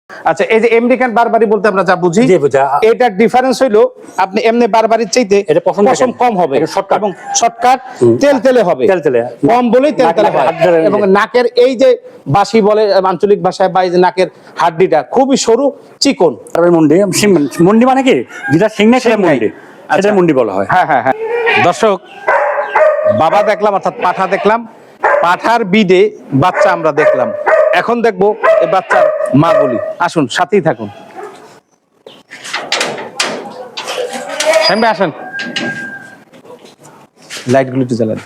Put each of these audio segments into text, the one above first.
আচ্ছা, এই যে আমেরিকান বারবারি বলতে আমরা যা বুঝি, এটার ডিফারেন্স হইলো আপনি এমনি বারবারির চাইতে এটা পশম কম হবে এবং শর্টকাট তেলতেলে হবে, তেলতেলে কম বলেই তেলতেলে হয়। এবং নাকের এই যে বাঁশি বলে আঞ্চলিক ভাষায়, বা এই যে নাকের হাড্ডিটা খুবই সরু চিকন। মুন্ডি, মুন্ডি মানে কি যেটা সিং নাই সেটা মুন্ডি, সেটা মুন্ডি বলা হয়। হ্যাঁ হ্যাঁ হ্যাঁ। দর্শক, বাবা দেখলাম অর্থাৎ পাঠা দেখলাম, পাঠার বিডে বাচ্চা আমরা দেখলাম। এখন দেখবো এই বাচ্চার মা বলি। আসুন, সাথেই থাকুন। আসেন, লাইটগুলো একটু জ্বালান।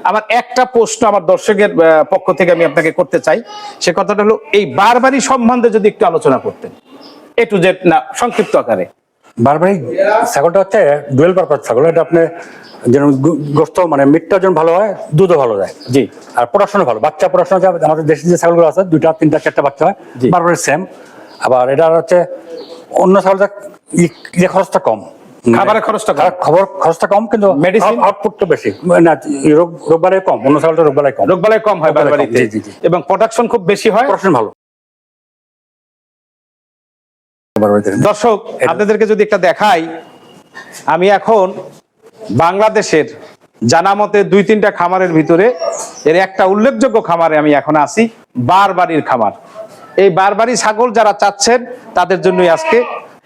আমার একটা প্রশ্ন আমার দর্শকের পক্ষ থেকে আমি আপনাকে করতে চাই। সে কথাটা হলো, এই বারবারি সম্বন্ধে যদি একটু আলোচনা করতেন, একটু যে না সংক্ষিপ্ত আকারে। বারবারি ছাগলটা হচ্ছে ডুয়েল পারপাস ছাগল। এটা আপনি যেন গোস্ত মানে মিটটা যেন ভালো হয়, দুধও ভালো যায়। জি। আর প্রোডাকশনও ভালো, বাচ্চা প্রোডাকশন আমাদের দেশে যে ছাগলগুলো আছে 2টা 3টা 4টা বাচ্চা হয়, বারবারি সেম। আবার এটা হচ্ছে অন্য ছাগলটা খরচটা কম, খাবারের খরচটা কম, কিন্তু মেডিসিন আউটপুটটা বেশি, না রোগবালাই কম। অন্য ছাগলটা রোগবালাই কম হয় বারবারিতে, এবং প্রোডাকশন খুব বেশি হয়, প্রোডাকশন ভালো। দর্শক, আপনাদেরকে যদি একটা দেখাই, আমি এখন বাংলাদেশের জানা মতে 2-3টা খামারের ভিতরে এর একটা উল্লেখযোগ্য খামারে আমি এখন আছি, বারবারির খামার। এই বারবারি ছাগল যারা চাচ্ছেন তাদের জন্যই আজকে।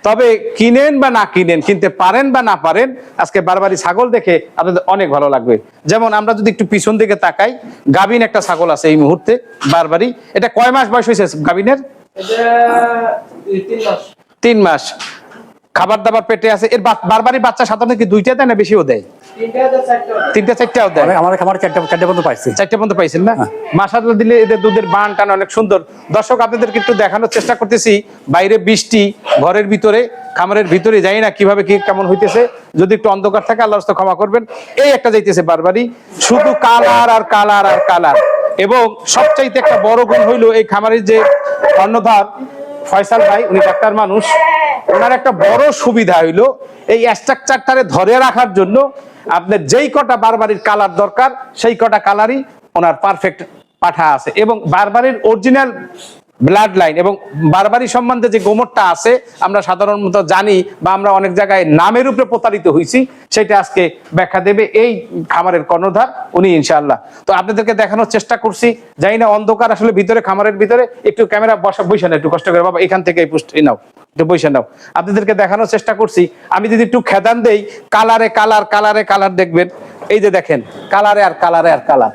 তবে কিনেন বা না কিনেন, কিনতে পারেন বা না পারেন, আজকে বারবারি ছাগল দেখে আপনাদের অনেক ভালো লাগবে। যেমন আমরা যদি একটু পিছন দিকে তাকাই, গাভিন একটা ছাগল আছে এই মুহূর্তে বারবারি। এটা কয় মাস বয়স হয়েছে গাভিনের? 3 মাস। খাবার দাবার পেটে আছে। এর বারবারি বাচ্চা সাধারণত কি 2টা দেয় না বেশিও দেয়? 3টা 4টাও দেয়। আমার খামারে 4টা পর্যন্ত পাইছি। 4টা পর্যন্ত পাইছেন না? মাশাআল্লাহ, দিলে এদের দুধের বান টান অনেক সুন্দর। দর্শক, আপনাদেরকে একটু দেখানোর চেষ্টা করতেছি। বাইরে বৃষ্টি, ঘরের ভিতরে, খামারের ভিতরে যাই না কিভাবে কি কেমন হইতেছে। যদি একটু অন্ধকার থাকে আল্লাহর রাস্তায় ক্ষমা করবেন। এই একটা যাইতেছে বারবারি, শুধু কালার আর কালার আর কালার। এবং সবচাইতে একটা বড় গুণ হইলো এই খামারের যে কর্ণধার ফয়সাল ভাই, উনি ডাক্তার মানুষ, ওনার একটা বড় সুবিধা হইলো এই স্ট্রাকচারটারে ধরে রাখার জন্য আপনার যেই কটা বারবারির কালার দরকার সেই কটা কালারই ওনার পারফেক্ট পাঠা আছে। এবং বারবারির অরিজিনাল ব্লাড লাইন এবং বারবারি সম্বন্ধে যে গোমরটা আছে আমরা সাধারণত জানি, বা আমরা অনেক জায়গায় নামের উপরে প্রতারিত হয়েছি, সেটা আজকে ব্যাখ্যা দেবে এই খামারের কর্ণধার উনি, ইনশাআল্লাহ। তো আপনাদেরকে দেখানোর চেষ্টা করছি। জানি না অন্ধকার আসলে ভিতরে, খামারের ভিতরে একটু ক্যামেরা বসে না, একটু কষ্ট করে বাবা এখান থেকে নাও, একটু বসে নাও। আপনাদেরকে দেখানোর চেষ্টা করছি। আমি যদি একটু খেদান দেই, কালারে কালার, কালারে কালার দেখবেন। এই যে দেখেন, কালারে আর কালারে আর কালার।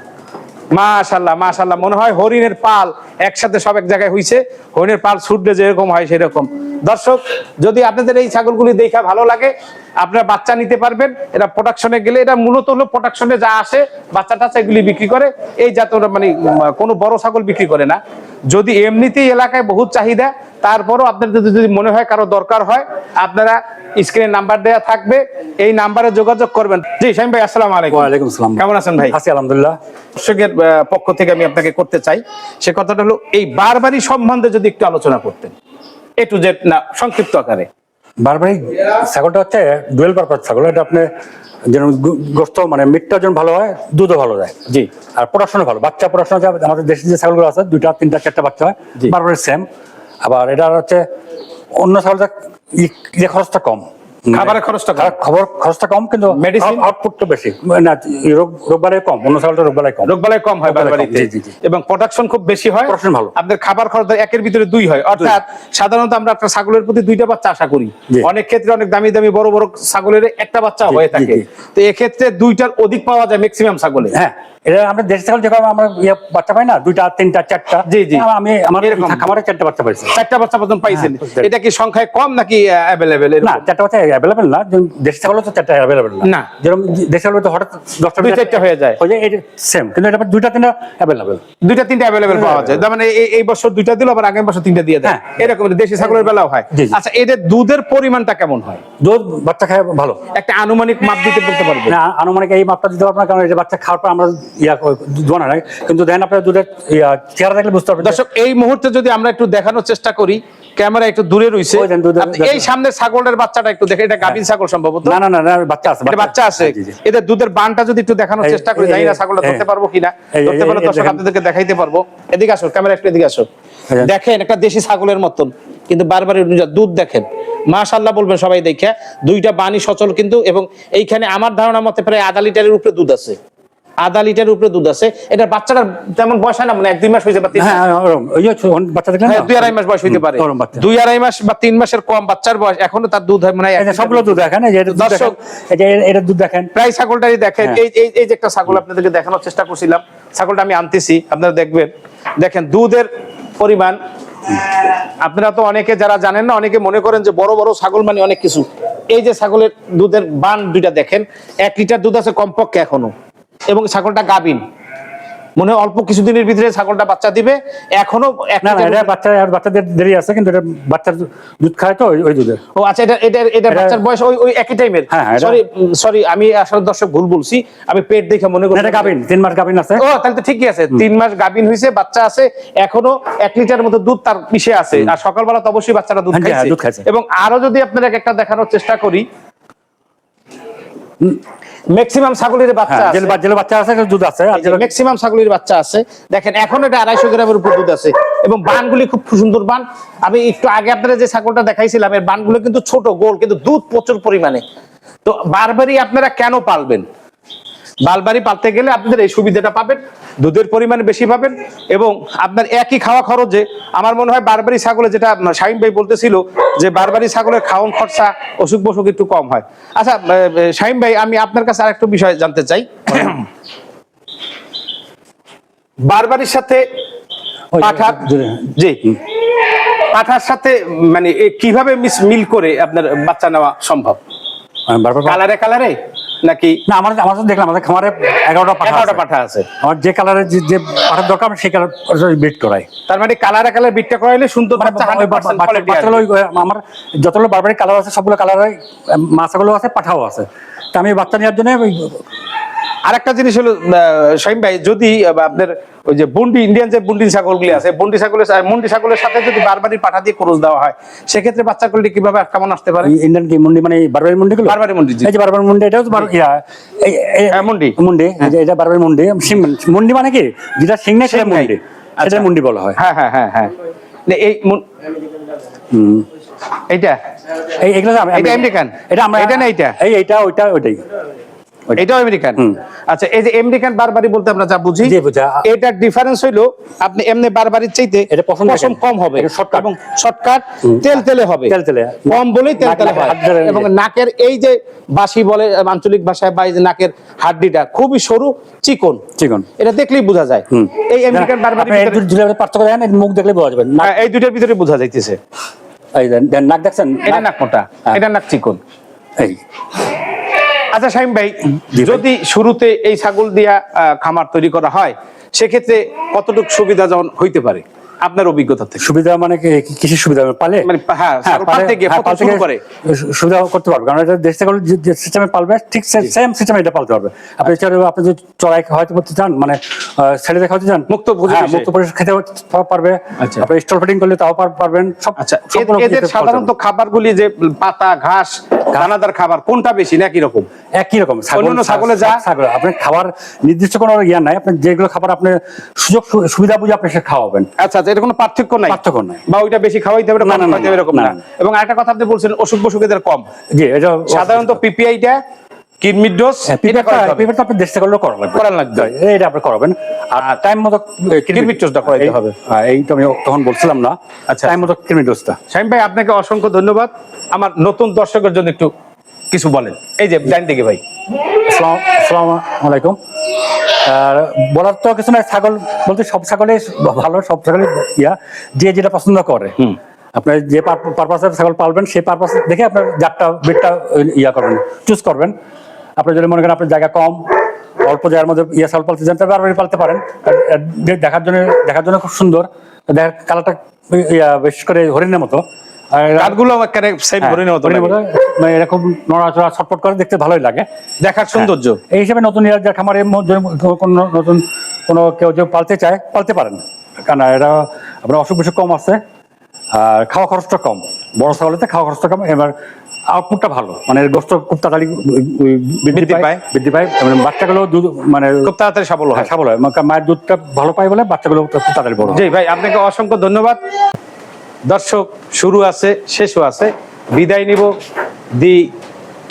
মাশাআল্লাহ মাশাআল্লাহ, মনে হয় হরিণের পাল একসাথে সব এক জায়গায় হইছে। হরিণের পাল ছুটলে যেরকম হয় সেরকম। দর্শক, যদি আপনাদের এই ছাগলগুলি দেখা ভালো লাগে, আপনারা বাচ্চা নিতে পারবেন। এটা প্রোডাকশনে গেলে, এটা মূলত হলো প্রোডাকশনে যা আসে বাচ্চা টাচ্চা এগুলি বিক্রি করে। এই জাতীয় মানে কোনো বড় ছাগল বিক্রি করে না। যদি এমনিতেই এলাকায় বহুত চাহিদা, তারপরও আপনাদের যদি মনে হয় কারো দরকার হয়, আপনারা স্ক্রিনে নাম্বার দেওয়া থাকবে, এই নাম্বারে যোগাযোগ করবেন। জি শামীম ভাই, আসসালামু আলাইকুম। ওয়ালাইকুম আসসালাম। কেমন আছেন ভাই? আছি আলহামদুলিল্লাহ। দর্শকের পক্ষ থেকে আমি আপনাকে করতে চাই, সে কথাটা হলো, এই বারবারি সম্বন্ধে যদি একটু আলোচনা করতেন, একটু যে না সংক্ষিপ্ত আকারে। বারবারি ছাগলটা হচ্ছে ডুয়েল পারপাস ছাগল। এটা আপনি যেন গোস্ত মানে মিটটা যেন ভালো হয়, দুধও ভালো যায়। জি। আর প্রোডাকশনও ভালো, বাচ্চা প্রোডাকশন আমাদের দেশে যে ছাগলগুলো আছে 2টা 3টা 4টা বাচ্চা হয়, বারবারি সেম। আবার এটা হচ্ছে অন্য ছাগলটা খরচটা কম, খাবারের খরচটা কম, কিন্তু মেডিসিন আউটপুটটা বেশি, না রোগবালাই কম। অন্য ছাগলটা রোগবালাই কম হয় বারবারিতে, এবং প্রোডাকশন খুব বেশি হয়, প্রোডাকশন ভালো। আপনাদের খাবার খরচ একের ভিতরে 2 হয়। অর্থাৎ সাধারণত আমরা একটা ছাগলের প্রতি 2টা বাচ্চা আশা করি। অনেক ক্ষেত্রে অনেক দামি দামি বড় বড় ছাগলের একটা বাচ্চা হয়ে থাকে। তো এক্ষেত্রে 2টার অধিক পাওয়া যায় ম্যাক্সিমাম ছাগলে। হ্যাঁ, এটা আমরা দেশি ছাগল যেভাবে আমরা বাচ্চা পাই না, 2টা 3টা 4টা। জি জি, আমি আমার খামারে 4টা বাচ্চা পাইছি। 4টা বাচ্চা পর্যন্ত পাইছেন। এটা কি সংখ্যায় কম নাকি অ্যাভেলেবেল? না, 4টা বাচ্চা অ্যাভেলেবেল না। দেশি ছাগল তো 4টা অ্যাভেলেবেল না। যেরকম দেশি ছাগল তো হঠাৎ 10টা 2-4টা হয়ে যায়, এটা সেম। কিন্তু এটা 2টা 3টা অ্যাভেলেবেল, 2টা 3টা অ্যাভেলেবেল পাওয়া যায়। তার মানে এই বছর 2টা দিল, আবার আগামী বছর 3টা দিয়ে দেয়, এরকম দেশি ছাগলের বেলাও হয়। আচ্ছা, এদের দুধের পরিমাণটা কেমন হয়? দুধ বাচ্চা খায় ভালো। একটা আনুমানিক মাপ দিতে বলতে পারবেন? না, আনুমানিক এই মাপটা দিতে পারবো না, কারণ এই যে বাচ্চা খাওয়ার পর আমরা দোয়ানা নাই। কিন্তু দেখেন আপনার দুধের চেহারা দেখলে বুঝতে পারবেন। দর্শক, এই মুহূর্তে যদি আমরা একটু দেখানোর চেষ্টা করি, ক্যামেরা একটু দূরে রইছে, এই সামনে ছাগলের বাচ্চাটা একটু দেখে। এটা গাভীর ছাগল সম্ভবত? না না না, বাচ্চা আছে, এটা বাচ্চা আছে। এদের দুধের বানটা যদি একটু দেখানোর চেষ্টা করি, জানি না ছাগলটা ধরতে পারবো কিনা। ধরতে পারলে দর্শক আপনাদেরকে দেখাইতে পারবো। এদিকে আসো, ক্যামেরা একটু এদিকে আসো। দেখেন একটা দেশি ছাগলের মতন, কিন্তু বারবারি দুধ দেখেন মাশাআল্লাহ বলবেন সবাই দেখে। দুইটা বাণী সচল কিন্তু, এবং এইখানে আমার ধারণা মতে প্রায় আধা লিটারের উপরে দুধ আছে, আধা লিটারের উপরে দুধ আছে। এটা বাচ্চাটার তেমন বয়স হয় না, মানে 1-2 মাস হয়েছে বা 3 মাস। ওই যে বাচ্চা দেখলেন না? 2-2.5 মাস বয়স হইতে পারে, 2-2.5 মাস বা 3 মাসের কম বাচ্চার বয়স, এখনো তার দুধ হয় মানে সবগুলো দুধ দেখেন, দর্শক এটা দুধ দেখেন, প্রায় ছাগলটাই দেখেন। এই যে একটা ছাগল আপনাদেরকে দেখানোর চেষ্টা করছিলাম, ছাগলটা আমি আনতেছি, আপনারা দেখবেন। দেখেন দুধের পরিমাণ, আপনারা তো অনেকে যারা জানেন না, অনেকে মনে করেন যে বড় বড় ছাগল মানে অনেক কিছু। এই যে ছাগলের দুধের বান দুইটা দেখেন, 1 লিটার দুধ আছে কমপক্ষে এখনো, এবং ছাগলটা গাভীন, মনে হয় অল্প কিছুদিনের ভিতরে ছাগলটা বাচ্চা দিবে। এখনো বাচ্চাদের দেরি আছে, কিন্তু এটা বাচ্চার দুধ খায় তো ওই দুধের। ও আচ্ছা, এটা বাচ্চার বয়স ওই একই টাইমের। সরি আমি আসলে দর্শক ভুল বলছি, আমি পেট দেখে মনে করি এটা গাভীন, 3 মাস গাভীন আছে। ও তাহলে তো ঠিকই আছে, 3 মাস গাভীন হয়েছে, বাচ্চা আছে, এখনো 1 লিটারের মতো দুধ তার পিছে আছে। আর সকালবেলা তো অবশ্যই বাচ্চারা দুধ খাইছে। এবং আরো যদি আপনাদের একটা দেখানোর চেষ্টা করি, ম্যাক্সিমাম ছাগলের বাচ্চা আছে, জেলে বাচ্চা আছে, দুধ আছে, আর ম্যাক্সিমাম ছাগলের বাচ্চা আছে। দেখেন এখন এটা 250 গ্রামের উপর দুধ আছে, এবং বানগুলি খুব সুন্দর বান। আমি একটু আগে আপনারা যে ছাগলটা দেখাইছিলাম, এর বানগুলো কিন্তু ছোট গোল, কিন্তু দুধ প্রচুর পরিমাণে। তো বারবারি আপনারা কেন পালবেন? বারবারি পালতে গেলে আপনাদের এই সুবিধাটা পাবেন, দুধের পরিমাণ বেশি পাবেন, এবং আপনার একই খাওয়া খরচে, আমার মনে হয় বারবারি ছাগলে, যেটা শাহিন ভাই বলতেছিল যে বারবারি ছাগলের খাওয়ান খরচা, অসুখ বসুখ একটু কম হয়। আচ্ছা শাহিন ভাই, আমি আপনার কাছে আরেকটা বিষয় জানতে চাই, বারবারির সাথে পাঠার, জি পাঠার সাথে মানে কিভাবে মিল করে আপনার বাচ্চা নেওয়া সম্ভব? কালারে কালারে নাকি? না, আমার তো দেখলাম আমাদের খামারে 11টা পাঠা আছে। আমার যে কালারের যে পাঠার দরকার সেই কালার বিট করাই। তার মানে কালারে কালার বিটটা করাইলে সুন্দর বাচ্চা, আমার যতগুলো বারবারি কালার আছে সবগুলো কালারে মাছাগুলো আছে, পাঠাও আছে। তা আমি বাচ্চা নেওয়ার জন্য আরেকটা জিনিস হলো শাহিন ভাই, যদি আপনার ওই যে বুন্ডি, ইন্ডিয়ান যে বুন্ডি ছাগলগুলি আছে, মুন্ডি ছাগলের সাথে যদি বারবারি পাঠা দিয়ে ক্রস দেওয়া হয়, সেক্ষেত্রে বাচ্চা গুলি কিভাবে কেমন আসতে পারে? ইন্ডিয়ান কি মুন্ডি মানে বারবারি মুন্ডি গুলো? বারবারি মুন্ডি, এই যে বারবারি মুন্ডি, এটাও তো মুন্ডি, এটা বারবারি মুন্ডি। মুন্ডি মানে কি, যেটা সিং নেই সেটা মুন্ডি, সেটা মুন্ডি বলা হয়। হ্যাঁ হ্যাঁ হ্যাঁ হ্যাঁ, এই এইটা এইগুলো এটা আমেরিকান, এটা আমরা এটা না, এইটা ওইটা ওইটাই, এটাও আমেরিকান। আচ্ছা, এই যে আমেরিকান বারবারি বলতে আমরা যা বুঝি, এটা ডিফারেন্স হইলো আপনি এমনি বারবারির চাইতে পশম কম হবে, এবং শর্টকাট তেলতেলে হবে, কম বলেই তেলতেলে হয়, এবং নাকের এই যে বাঁশি বলে আঞ্চলিক ভাষায়, বা এই যে নাকের হাড্ডিটা খুবই সরু, চিকন, এটা দেখলেই বোঝা যায়। এই আমেরিকান বারবারি পার্থক্য দেখেন, মুখ দেখলে বোঝা যাবে, এই দুইটার ভিতরে বোঝা যাইতেছে। নাক দেখছেন, এটা নাক মোটা, এটা নাক চিকন। এই আচ্ছা শাহিন ভাই, যদি শুরুতে এই ছাগল দিয়া খামার তৈরি করা হয়, সেক্ষেত্রে কতটুকু সুবিধা যেমন হইতে পারে আপনার অভিজ্ঞতা থেকে? সুবিধা মানে কিসের সুবিধা? পালে মানে সুবিধা করতে পারবে, কারণ এটা দেশ ছাগল যে সিস্টেমে পালবে, ঠিক সেম সিস্টেমে এটা পালতে পারবে। আপনি আপনি যদি চড়াই হয়তো করতে চান, মানে ছেড়ে দেখা হতে চান, মুক্ত পরিবেশ খেতে পারবে। আপনি স্টল ফিডিং করলে তাও পারবেন। আচ্ছা, এদের সাধারণত খাবারগুলি যে পাতা, ঘাস, দানাদার খাবার, কোনটা বেশি না একই রকম? একই রকম। ছাগলে যা আপনার খাবার নির্দিষ্ট কোনো জ্ঞান নাই, আপনি যেগুলো খাবার আপনি সুযোগ সুবিধা বুঝে আপনি সে খাওয়াবেন। আচ্ছা, এটা কোনো পার্থক্য নাই, বা ওইটা বেশি খাওয়াইতে হবে এরকম না। এবং আরেকটা কথা আপনি বলছেন, অসুখ বসুখ এদের কম। জি, এটা সাধারণত পিপিআইটা, কিডনির ডোজ, এটা আপনি দেশ ছাগল করা লাগবে, এটা আপনি করাবেন, আর টাইম মতো কিডনির ডোজটা করাইতে হবে। এইটা আমি তখন বলছিলাম না। আচ্ছা, টাইম মতো কিডনির ডোজটা। শাহিন ভাই, আপনাকে অসংখ্য ধন্যবাদ। আমার নতুন দর্শকের জন্য একটু কিছু বলেন। এই যে ডান দিকে ভাই। আসসালামু আলাইকুম। আর বলার তো কিছু না, ছাগল বলতে সব ছাগলে ভালো, সব ছাগলে যে যেটা পছন্দ করে, আপনার যে পারপাসে ছাগল পালবেন সেই পারপাস দেখে আপনার জাতটা বেটটা করবেন, চুজ করবেন। আপনি যদি মনে করেন আপনার জায়গা কম, অল্প জায়গার মধ্যে ছাগল পালতে চান, তবে বারবারই পালতে পারেন। দেখার জন্য খুব সুন্দর, দেখার কালারটা বিশেষ করে হরিণের মতো, এরকম নড়াচড়া ছটফট করে দেখতে ভালোই লাগে, দেখার সৌন্দর্য। এই হিসেবে নতুন খামারের মধ্যে নতুন কোনো কেউ যে পালতে চায় পালতে পারেন, কারণ এরা আপনার অসুখ বিসুখ কম আছে, আর খাওয়া খরচটা কম। বড় ছাগলেতে খাওয়া খরচটা কম। এবার আউটপুটটা ভালো, মানে গোস্ত খুব তাড়াতাড়ি বৃদ্ধি পায়। বৃদ্ধি পায়, মানে বাচ্চাগুলো দুধ মানে খুব তাড়াতাড়ি সফল হয়। সাবল হয়, মায়ের দুধটা ভালো পায় বলে বাচ্চাগুলো খুব তাড়াতাড়ি বড় হয়। জি ভাই, আপনাকে অসংখ্য ধন্যবাদ। দর্শক, শুরু আছে শেষও আছে। বিদায় নিব দি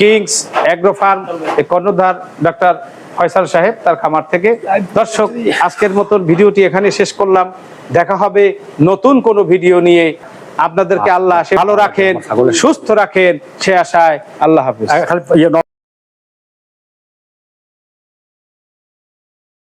কিংস অ্যাগ্রো ফার্ম এ কর্ণধার ডক্টর ফয়সাল সাহেব তার খামার থেকে। দর্শক, আজকের মতন ভিডিওটি এখানে শেষ করলাম। দেখা হবে নতুন কোনো ভিডিও নিয়ে। আপনাদেরকে আল্লাহ ভালো রাখেন, সুস্থ রাখেন, সে আশায় আল্লাহ হাফিজ। খালি